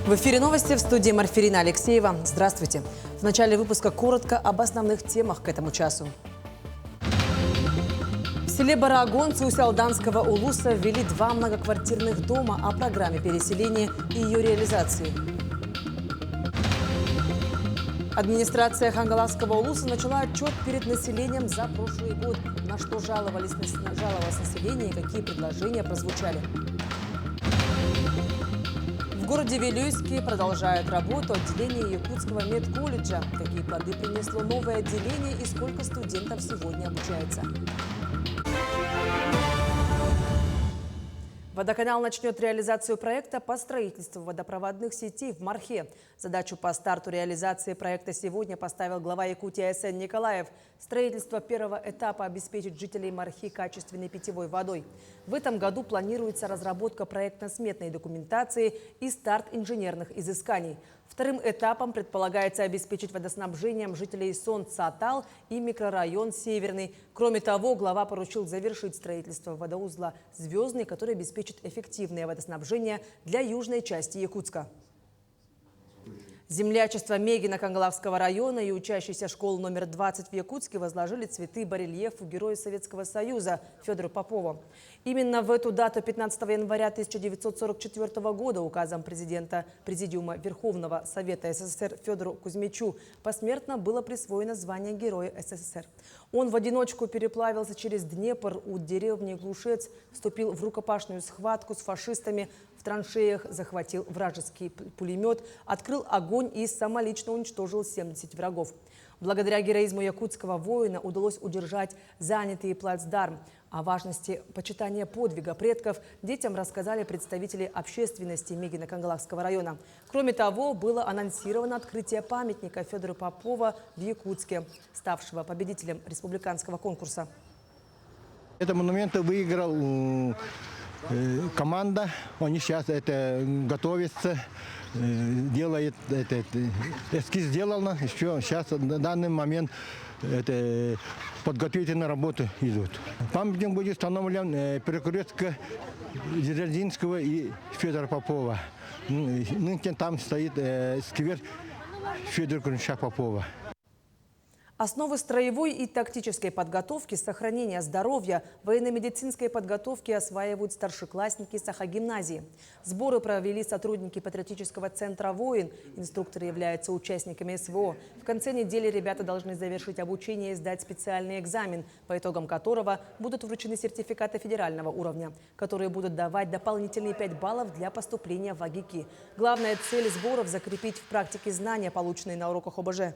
В эфире новости, в студии Марфирина Алексеева. Здравствуйте. В начале выпуска коротко об основных темах к этому часу. В селе Барагонцы у Сялданского улуса ввели 2 многоквартирных дома о программе переселения и ее реализации. Администрация Хангаласского улуса начала отчет перед населением за прошлый год. На что жаловалось население и какие предложения прозвучали. В городе Вилюйске продолжают работу отделения Якутского медколледжа. Какие плоды принесло новое отделение и сколько студентов сегодня обучается. Водоканал начнет реализацию проекта по строительству водопроводных сетей в Мархе. Задачу по старту реализации проекта сегодня поставил глава Якутии А.С.Н. Николаев. Строительство первого этапа обеспечит жителей Мархи качественной питьевой водой. В этом году планируется разработка проектно-сметной документации и старт инженерных изысканий. Вторым этапом предполагается обеспечить водоснабжением жителей Сон-Цатал и микрорайон Северный. Кроме того, глава поручил завершить строительство водоузла «Звездный», который обеспечит эффективное водоснабжение для южной части Якутска. Землячество Мегина Кангалакского района и учащиеся школы номер 20 в Якутске возложили цветы барельефу героя Советского Союза Федору Попову. Именно в эту дату, 15 января 1944 года, указом Президиума Верховного Совета СССР Федору Кузьмичу посмертно было присвоено звание Героя СССР. Он в одиночку переплавился через Днепр у деревни Глушец, вступил в рукопашную схватку с фашистами, в траншеях захватил вражеский пулемет, открыл огонь и самолично уничтожил 70 врагов. Благодаря героизму якутского воина удалось удержать занятый плацдарм. О важности почитания подвига предков детям рассказали представители общественности Мегино-Кангалакского района. Кроме того, было анонсировано открытие памятника Федору Попова в Якутске, ставшего победителем республиканского конкурса. Это монумент выиграл команда. Они сейчас это готовятся, делает эскиз сделано. Еще сейчас на данный момент это подготовительные работы идут. Памятник будет установлен перекрестка Дзержинского и Федора Попова. Нынче там стоит сквер Федора Курнича Попова. Основы строевой и тактической подготовки, сохранения здоровья, военно-медицинской подготовки осваивают старшеклассники Сахагимназии. Сборы провели сотрудники патриотического центра «Воин». Инструкторы являются участниками СВО. В конце недели ребята должны завершить обучение и сдать специальный экзамен, по итогам которого будут вручены сертификаты федерального уровня, которые будут давать дополнительные 5 баллов для поступления в АГИКИ. Главная цель сборов – закрепить в практике знания, полученные на уроках ОБЖ.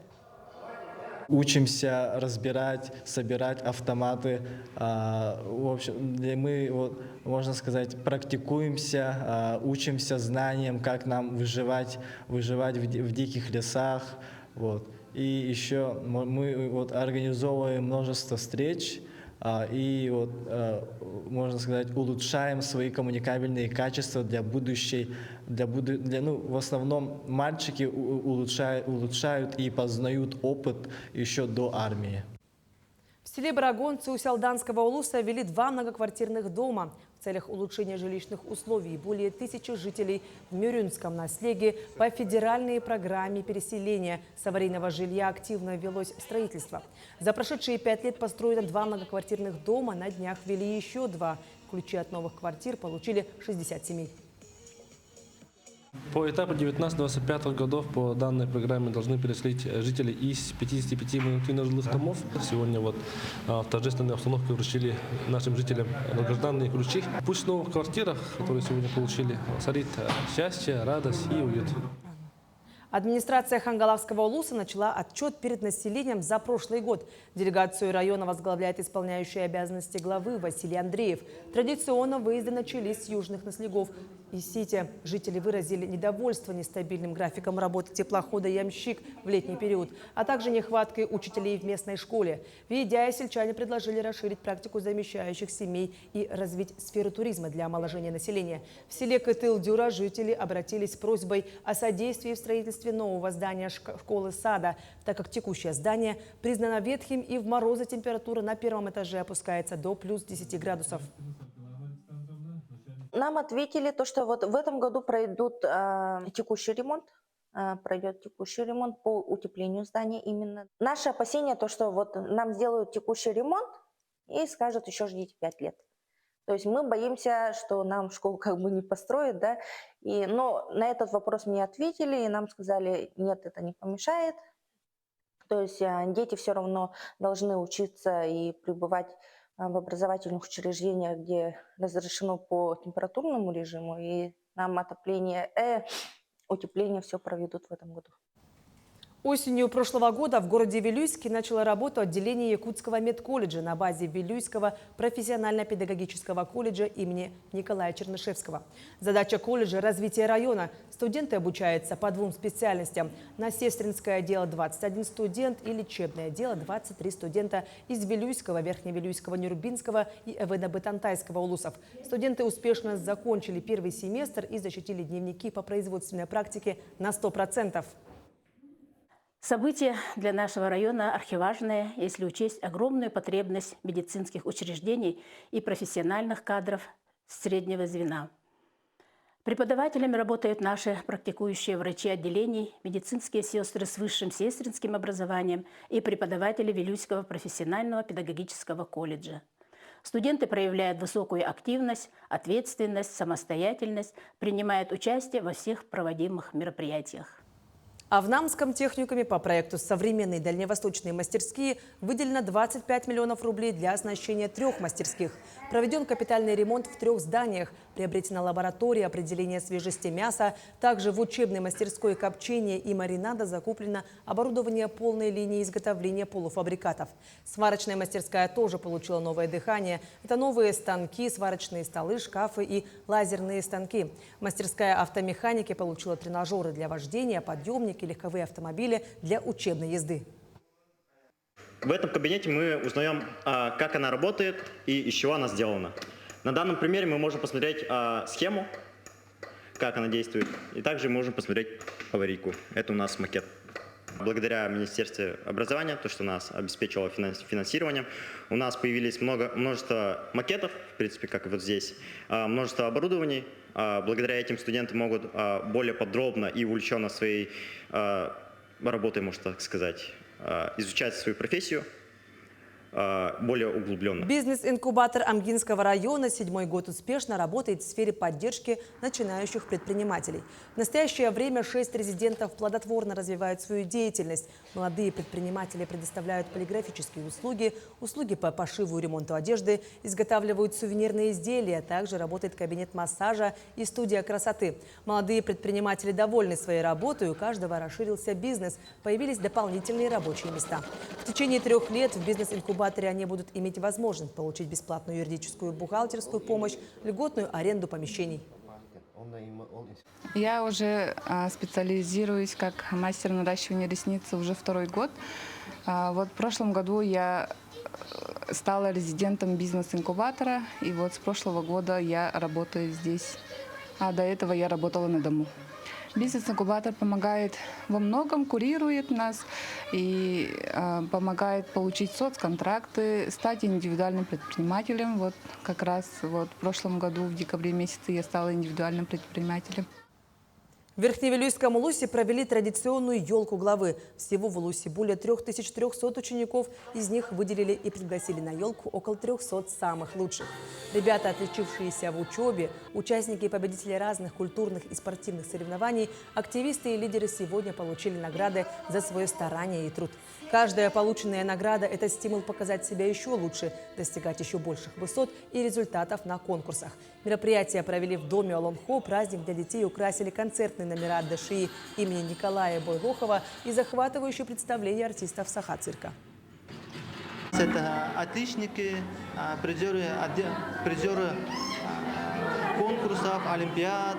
Учимся разбирать, собирать автоматы. В общем, мы, можно сказать, практикуемся, учимся знаниям, как нам выживать в диких лесах. И еще мы организовываем множество встреч и, можно сказать, улучшаем свои коммуникабельные качества для будущей. В основном мальчики улучшают и познают опыт еще до армии. В селе Барагонцы у Сялданского улуса ввели 2 многоквартирных дома. В целях улучшения жилищных условий более 1000 жителей в Мюрюнском наследии по федеральной программе переселения с аварийного жилья активно велось строительство. За прошедшие 5 лет построено 2 многоквартирных дома, на днях ввели еще 2. Ключи от новых квартир получили 60 семей. По этапу 19-25 годов по данной программе должны переселить жителей из 55 многоквартирных домов. Сегодня в торжественной обстановке вручили нашим жителям долгожданные ключи. Пусть в новых квартирах, которые сегодня получили, царит счастье, радость и уют. Администрация Хангалакского улуса начала отчет перед населением за прошлый год. Делегацию района возглавляет исполняющий обязанности главы Василий Андреев. Традиционно выезды начались с южных наследов. И Сити жители выразили недовольство нестабильным графиком работы теплохода «Ямщик» в летний период, а также нехваткой учителей в местной школе. Видя, сельчане предложили расширить практику замещающих семей и развить сферу туризма для омоложения населения. В селе Кытыл-Дюра жители обратились с просьбой о содействии в строительстве нового здания школы-сада, так как текущее здание признано ветхим и в морозы температура на первом этаже опускается до плюс 10 градусов. Нам ответили то, что вот в этом году пройдут текущий ремонт, пройдет текущий ремонт по утеплению здания именно. Наше опасение то, что вот нам сделают текущий ремонт и скажут, еще ждите 5 лет. То есть мы боимся, что нам школу как бы не построят, да, но на этот вопрос мне ответили, и нам сказали, нет, это не помешает. То есть дети все равно должны учиться и пребывать в образовательных учреждениях, где разрешено по температурному режиму, и нам утепление все проведут в этом году. Осенью прошлого года в городе Вилюйске начало работу отделение Якутского медколледжа на базе Вилюйского профессионально-педагогического колледжа имени Николая Чернышевского. Задача колледжа – развитие района. Студенты обучаются по 2 специальностям. На сестринское дело 21 студент и лечебное дело 23 студента из Вилюйского, Верхневилюйского, Нюрбинского и Эвена-Бытантайского улусов. Студенты успешно закончили первый семестр и защитили дневники по производственной практике на 100%. Событие для нашего района архиважное, если учесть огромную потребность медицинских учреждений и профессиональных кадров среднего звена. Преподавателями работают наши практикующие врачи отделений, медицинские сестры с высшим сестринским образованием и преподаватели Вилюйского профессионального педагогического колледжа. Студенты проявляют высокую активность, ответственность, самостоятельность, принимают участие во всех проводимых мероприятиях. А в Намском техникуме по проекту «Современные дальневосточные мастерские» выделено 25 миллионов рублей для оснащения 3 мастерских. Проведен капитальный ремонт в 3 зданиях, приобретена лаборатория определения свежести мяса. Также в учебной мастерской копчения и маринада закуплено оборудование полной линии изготовления полуфабрикатов. Сварочная мастерская тоже получила новое дыхание. Это новые станки, сварочные столы, шкафы и лазерные станки. Мастерская автомеханики получила тренажеры для вождения, подъемники, легковые автомобили для учебной езды. В этом кабинете мы узнаем, как она работает и из чего она сделана. На данном примере мы можем посмотреть схему, как она действует, и также можем посмотреть аварийку. Это у нас макет. Благодаря Министерству образования, то, что нас обеспечило финансированием, у нас появились множество макетов, в принципе, как и вот здесь, множество оборудований. Благодаря этим студенты могут более подробно и увлеченно своей работой, можно так сказать, изучать свою профессию более углубленно. Бизнес-инкубатор Амгинского района 7-й год успешно работает в сфере поддержки начинающих предпринимателей. В настоящее время 6 резидентов плодотворно развивают свою деятельность. Молодые предприниматели предоставляют полиграфические услуги, услуги по пошиву и ремонту одежды, изготавливают сувенирные изделия, также работает кабинет массажа и студия красоты. Молодые предприниматели довольны своей работой, у каждого расширился бизнес, появились дополнительные рабочие места. В течение 3 лет в бизнес-инкубаторе они будут иметь возможность получить бесплатную юридическую бухгалтерскую помощь, льготную аренду помещений. Я уже специализируюсь как мастер наращивания ресниц уже 2-й год. Вот в прошлом году я стала резидентом бизнес-инкубатора, и вот с прошлого года я работаю здесь, а до этого я работала на дому. Бизнес-инкубатор помогает во многом, курирует нас и помогает получить соцконтракты, стать индивидуальным предпринимателем. Вот как раз вот в прошлом году, в декабре месяце, я стала индивидуальным предпринимателем. В Верхневилюйском улусе провели традиционную елку главы. Всего в улусе более 3300 учеников. Из них выделили и пригласили на елку около 300 самых лучших. Ребята, отличившиеся в учебе, участники и победители разных культурных и спортивных соревнований, активисты и лидеры сегодня получили награды за свое старание и труд. Каждая полученная награда – это стимул показать себя еще лучше, достигать еще больших высот и результатов на конкурсах. Мероприятие провели в доме Олонхо. Праздник для детей украсили концертные номера ДШИ имени Николая Бойлохова и захватывающее представление артистов Саха-цирка. Это отличники, призеры конкурсов, олимпиад,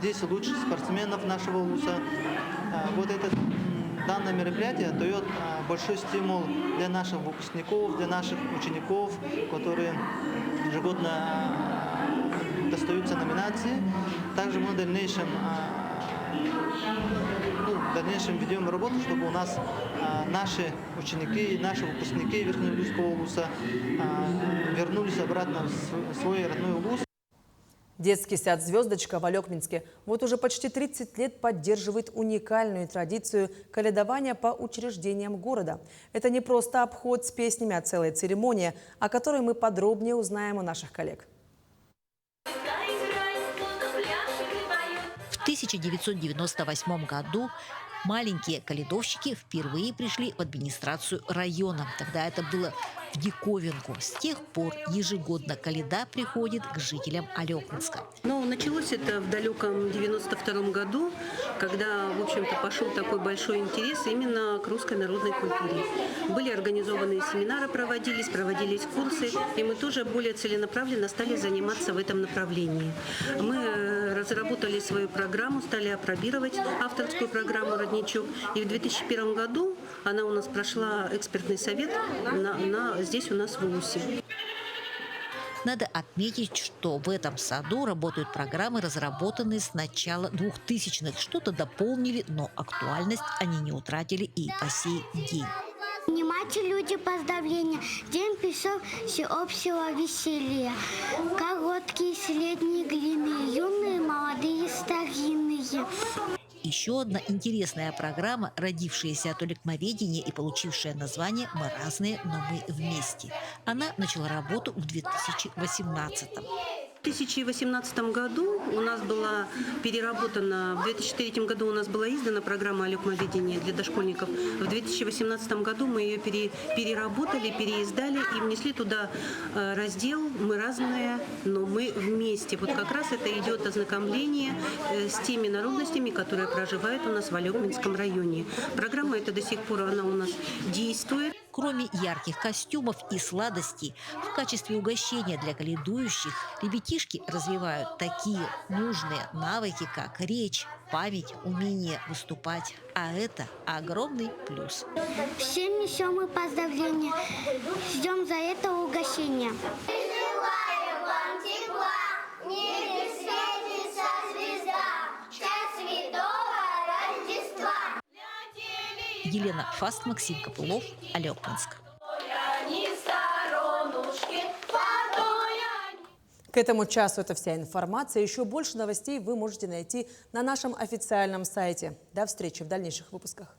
10 лучших спортсменов нашего улуса. Вот данное мероприятие дает большой стимул для наших выпускников, для наших учеников, которые ежегодно достаются номинации. Также мы в дальнейшем ведем работу, чтобы у нас наши ученики, наши выпускники Верхневилюйского улуса вернулись обратно в свой родной улус. Детский сад «Звездочка» в Алекминске вот уже почти 30 лет поддерживает уникальную традицию калядования по учреждениям города. Это не просто обход с песнями, а целая церемония, о которой мы подробнее узнаем у наших коллег. В 1998 году маленькие калядовщики впервые пришли в администрацию района. Тогда это было в диковинку. С тех пор ежегодно коляда приходит к жителям Алекминска. Но началось это в далеком 92 году, когда, в общем-то, пошел такой большой интерес именно к русской народной культуре. Были организованы семинары, проводились курсы, и мы тоже более целенаправленно стали заниматься в этом направлении. Мы разработали свою программу, стали апробировать авторскую программу «Родничок», и в 2001 году она у нас прошла экспертный совет здесь у нас в Улусе. Надо отметить, что в этом саду работают программы, разработанные с начала 2000-х. Что-то дополнили, но актуальность они не утратили и по сей день. Принимайте люди поздравления, день пришел всеобщего веселья. Короткие, средние, длинные, юные, молодые, старинные. Еще одна интересная программа, родившаяся от олекмоведения и получившая название «Мы разные, но мы вместе». Она начала работу в 2018-м. В 2018 году у нас была переработана, в 2003 году у нас была издана программа «Алекмоведение» для дошкольников. В 2018 году мы ее переработали, переиздали и внесли туда раздел «Мы разные, но мы вместе». Вот как раз это идет ознакомление с теми народностями, которые проживают у нас в Алекминском районе. Программа эта до сих пор она у нас действует. Кроме ярких костюмов и сладостей, в качестве угощения для калядующих ребятишки развивают такие нужные навыки, как речь, память, умение выступать. А это огромный плюс. Всем несем мы поздравления. Ждем за это угощение. Желаю вам тепла, в небе светится звезда, час святого Рождества. Елена Фаст, Максим Копылов, Алекминск. К этому часу это вся информация. Еще больше новостей вы можете найти на нашем официальном сайте. До встречи в дальнейших выпусках.